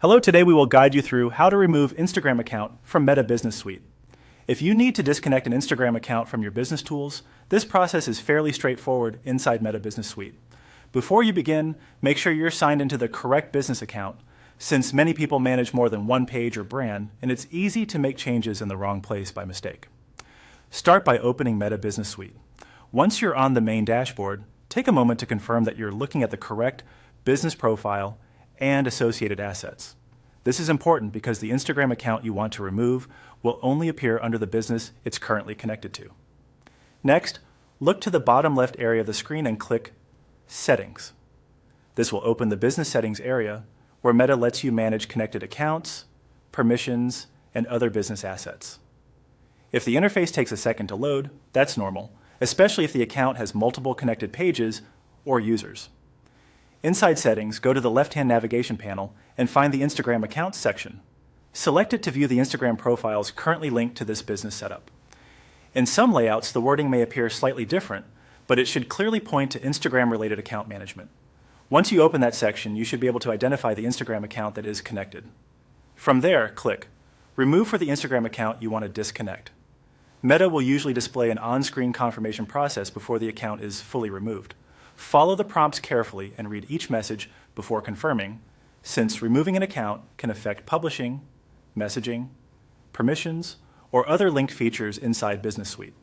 Hello, today we will guide you through how to remove Instagram account from Meta Business Suite. If you need to disconnect an Instagram account from your business tools, this process is fairly straightforward inside Meta Business Suite. Before you begin, make sure you're signed into the correct business account, since many people manage more than one page or brand, and it's easy to make changes in the wrong place by mistake. Start by opening Meta Business Suite. Once you're on the main dashboard, take a moment to confirm that you're looking at the correct business profile and associated assets. This is important because the Instagram account you want to remove will only appear under the business it's currently connected to. Next, look to the bottom left area of the screen and click Settings. This will open the Business Settings area where Meta lets you manage connected accounts, permissions, and other business assets. If the interface takes a second to load, that's normal, especially if the account has multiple connected pages or users. Inside Settings, go to the left-hand navigation panel and find the Instagram Accounts section. Select it to view the Instagram profiles currently linked to this business setup. In some layouts, the wording may appear slightly different, but it should clearly point to Instagram-related account management. Once you open that section, you should be able to identify the Instagram account that is connected. From there, click Remove for the Instagram account you want to disconnect. Meta will usually display an on-screen confirmation process before the account is fully removed. Follow the prompts carefully and read each message before confirming, since removing an account can affect publishing, messaging, permissions, or other linked features inside Business Suite.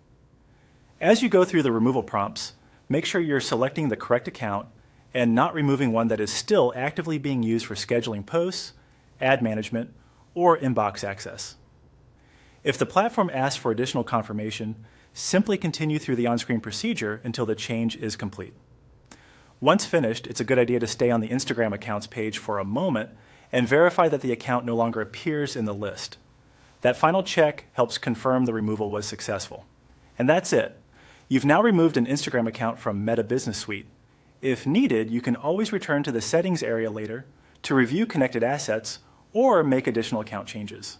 As you go through the removal prompts, make sure you're selecting the correct account and not removing one that is still actively being used for scheduling posts, ad management, or inbox access. If the platform asks for additional confirmation, simply continue through the on-screen procedure until the change is complete. Once finished, it's a good idea to stay on the Instagram accounts page for a moment and verify that the account no longer appears in the list. That final check helps confirm the removal was successful. And that's it. You've now removed an Instagram account from Meta Business Suite. If needed, you can always return to the settings area later to review connected assets or make additional account changes.